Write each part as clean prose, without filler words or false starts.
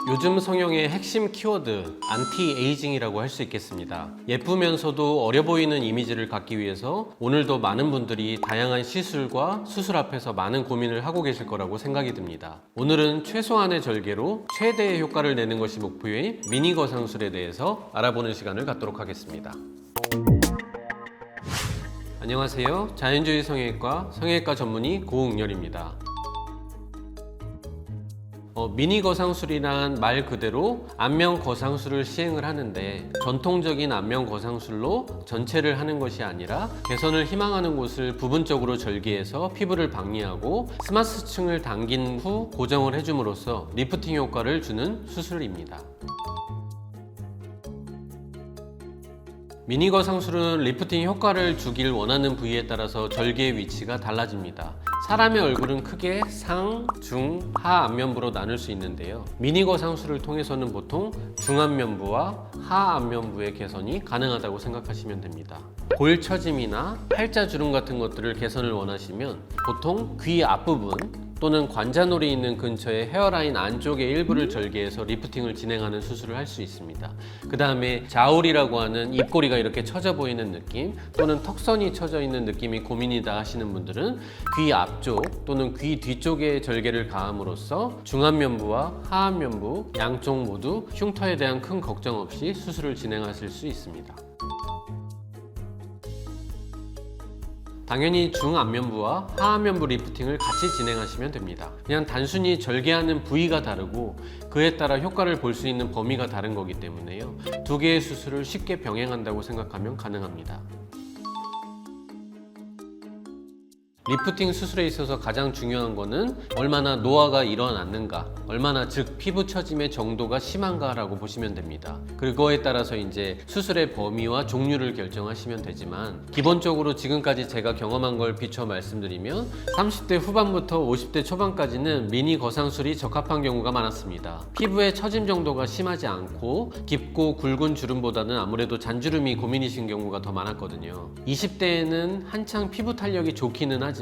요즘 성형의 핵심 키워드 안티에이징이라고 할 수 있겠습니다. 예쁘면서도 어려 보이는 이미지를 갖기 위해서 오늘도 많은 분들이 다양한 시술과 수술 앞에서 많은 고민을 하고 계실 거라고 생각이 듭니다. 오늘은 최소한의 절개로 최대의 효과를 내는 것이 목표인 미니 거상술에 대해서 알아보는 시간을 갖도록 하겠습니다. 안녕하세요. 자연주의 성형외과 전문의 고응렬입니다. 미니 거상술이란 말 그대로 안면 거상술을 시행을 하는데, 전통적인 안면 거상술로 전체를 하는 것이 아니라 개선을 희망하는 곳을 부분적으로 절개해서 피부를 박리하고 스마스층을 당긴 후 고정을 해줌으로써 리프팅 효과를 주는 수술입니다. 미니 거상술은 리프팅 효과를 주길 원하는 부위에 따라서 절개의 위치가 달라집니다. 사람의 얼굴은 크게 상, 중, 하 안면부로 나눌 수 있는데요. 미니 거상술을 통해서는 보통 중안면부와 하 안면부의 개선이 가능하다고 생각하시면 됩니다. 볼 처짐이나 팔자주름 같은 것들을 개선을 원하시면 보통 귀 앞부분 또는 관자놀이 있는 근처의 헤어라인 안쪽의 일부를 절개해서 리프팅을 진행하는 수술을 할 수 있습니다. 그 다음에 자울이라고 하는 입꼬리가 이렇게 처져 보이는 느낌 또는 턱선이 처져 있는 느낌이 고민이다 하시는 분들은 귀 앞쪽 또는 귀 뒤쪽에 절개를 가함으로써 중안면부와 하안면부 양쪽 모두 흉터에 대한 큰 걱정 없이 수술을 진행하실 수 있습니다. 당연히 중안면부와 하안면부 리프팅을 같이 진행하시면 됩니다. 그냥 단순히 절개하는 부위가 다르고 그에 따라 효과를 볼 수 있는 범위가 다른 거기 때문에요. 두 개의 수술을 쉽게 병행한다고 생각하면 가능합니다. 리프팅 수술에 있어서 가장 중요한 거는 얼마나 노화가 일어났는가, 얼마나 즉 피부 처짐의 정도가 심한가 라고 보시면 됩니다. 그거에 따라서 이제 수술의 범위와 종류를 결정하시면 되지만, 기본적으로 지금까지 제가 경험한 걸 비춰 말씀드리면 30대 후반부터 50대 초반까지는 미니 거상술이 적합한 경우가 많았습니다. 피부의 처짐 정도가 심하지 않고 깊고 굵은 주름보다는 아무래도 잔주름이 고민이신 경우가 더 많았거든요. 20대에는 한창 피부 탄력이 좋기는 하지만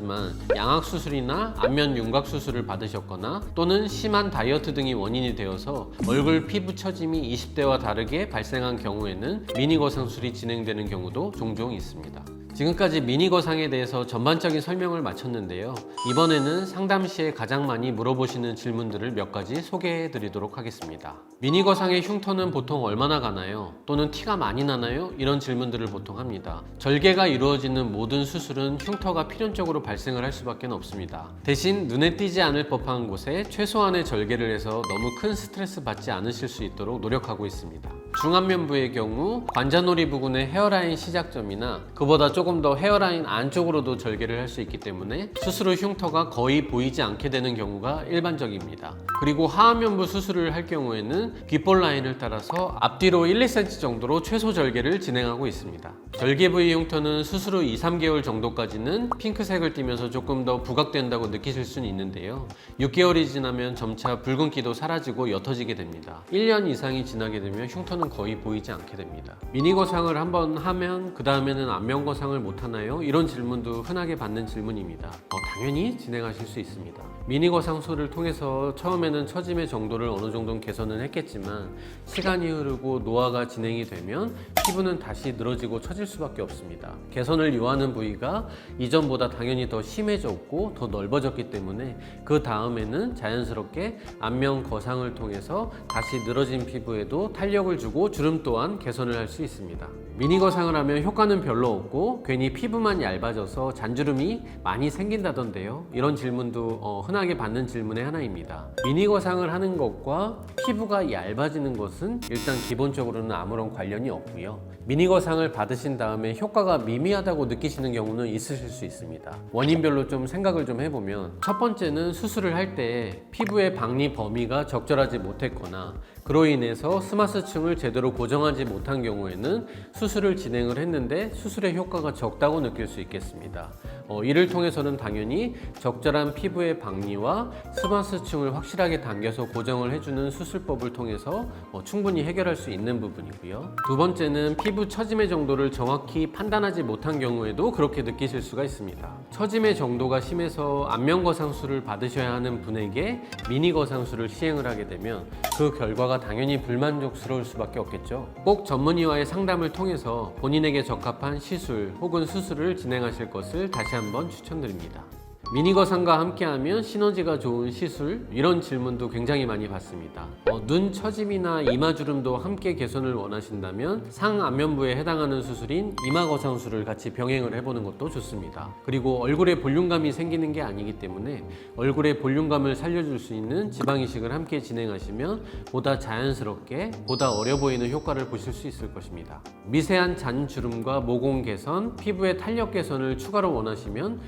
양악 수술이나 안면 윤곽 수술을 받으셨거나 또는 심한 다이어트 등이 원인이 되어서 얼굴 피부 처짐이 20대와 다르게 발생한 경우에는 미니 거상술이 진행되는 경우도 종종 있습니다. 지금까지 미니 거상에 대해서 전반적인 설명을 마쳤는데요. 이번에는 상담 시에 가장 많이 물어보시는 질문들을 몇 가지 소개해 드리도록 하겠습니다. 미니 거상의 흉터는 보통 얼마나 가나요? 또는 티가 많이 나나요? 이런 질문들을 보통 합니다. 절개가 이루어지는 모든 수술은 흉터가 필연적으로 발생을 할 수밖에 없습니다. 대신 눈에 띄지 않을 법한 곳에 최소한의 절개를 해서 너무 큰 스트레스 받지 않으실 수 있도록 노력하고 있습니다. 중안면부의 경우 관자놀이 부근의 헤어라인 시작점이나 그보다 조금 더 헤어라인 안쪽으로도 절개를 할 수 있기 때문에 수술 후 흉터가 거의 보이지 않게 되는 경우가 일반적입니다. 그리고 하안면부 수술을 할 경우에는 귓볼 라인을 따라서 앞뒤로 1, 2cm 정도로 최소 절개를 진행하고 있습니다. 절개 부위 흉터는 수술 후 2, 3개월 정도까지는 핑크색을 띠면서 조금 더 부각된다고 느끼실 수는 있는데요. 6개월이 지나면 점차 붉은기도 사라지고 옅어지게 됩니다. 1년 이상이 지나게 되면 흉터는 거의 보이지 않게 됩니다. 미니 거상을 한번 하면 그 다음에는 안면 거상을 못 하나요? 이런 질문도 흔하게 받는 질문입니다. 당연히 진행하실 수 있습니다. 미니 거상술을 통해서 처음에는 처짐의 정도를 어느 정도 개선은 했겠지만, 시간이 흐르고 노화가 진행이 되면 피부는 다시 늘어지고 처질 수밖에 없습니다. 개선을 요하는 부위가 이전보다 당연히 더 심해졌고 더 넓어졌기 때문에 그 다음에는 자연스럽게 안면 거상을 통해서 다시 늘어진 피부에도 탄력을 주고 주름 또한 개선을 할 수 있습니다. 미니 거상을 하면 효과는 별로 없고 괜히 피부만 얇아져서 잔주름이 많이 생긴다던데요. 이런 질문도 흔하게 받는 질문의 하나입니다. 미니 거상을 하는 것과 피부가 얇아지는 것은 일단 기본적으로는 아무런 관련이 없고요. 미니 거상을 받으신 다음에 효과가 미미하다고 느끼시는 경우는 있으실 수 있습니다. 원인별로 좀 생각을 좀 해보면, 첫 번째는 수술을 할 때 피부의 박리 범위가 적절하지 못했거나 그로 인해서 스마스층을 제대로 고정하지 못한 경우에는 수술을 진행을 했는데 수술의 효과가 적다고 느낄 수 있겠습니다. 이를 통해서는 당연히 적절한 피부의 박리와 스마스층을 확실하게 당겨서 고정을 해주는 수술법을 통해서 충분히 해결할 수 있는 부분이고요. 두 번째는 피부 처짐의 정도를 정확히 판단하지 못한 경우에도 그렇게 느끼실 수가 있습니다. 처짐의 정도가 심해서 안면거상술을 받으셔야 하는 분에게 미니거상술을 시행을 하게 되면 그 결과가 당연히 불만족스러울 수밖에 없겠죠. 꼭 전문의와의 상담을 통해서 본인에게 적합한 시술 혹은 수술을 진행하실 것을 다시 한번 추천드립니다. 미니거상과 함께하면 시너지가 좋은 시술, 이런 질문도 굉장히 많이 받습니다. 눈 처짐이나 이마주름도 함께 개선을 원하신다면 상안면부에 해당하는 수술인 이마거상술을 같이 병행을 해보는 것도 좋습니다. 그리고 얼굴에 볼륨감이 생기는 게 아니기 때문에 얼굴에 볼륨감을 살려줄 수 있는 지방이식을 함께 진행하시면 보다 자연스럽게, 보다 어려 보이는 효과를 보실 수 있을 것입니다. 미세한 잔주름과 모공 개선, 피부의 탄력 개선을 추가로 원하시면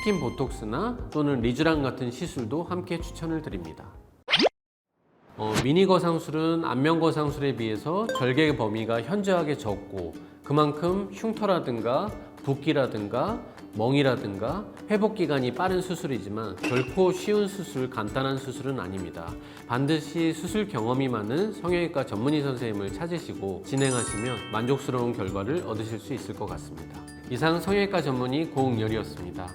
스킨 보톡스나 또는 리쥬란 같은 시술도 함께 추천을 드립니다. 미니거상술은 안면거상술에 비해서 절개 범위가 현저하게 적고 그만큼 흉터라든가 붓기라든가 멍이라든가 회복 기간이 빠른 수술이지만 결코 쉬운 수술, 간단한 수술은 아닙니다. 반드시 수술 경험이 많은 성형외과 전문의 선생님을 찾으시고 진행하시면 만족스러운 결과를 얻으실 수 있을 것 같습니다. 이상 성형외과 전문의 고응열이었습니다.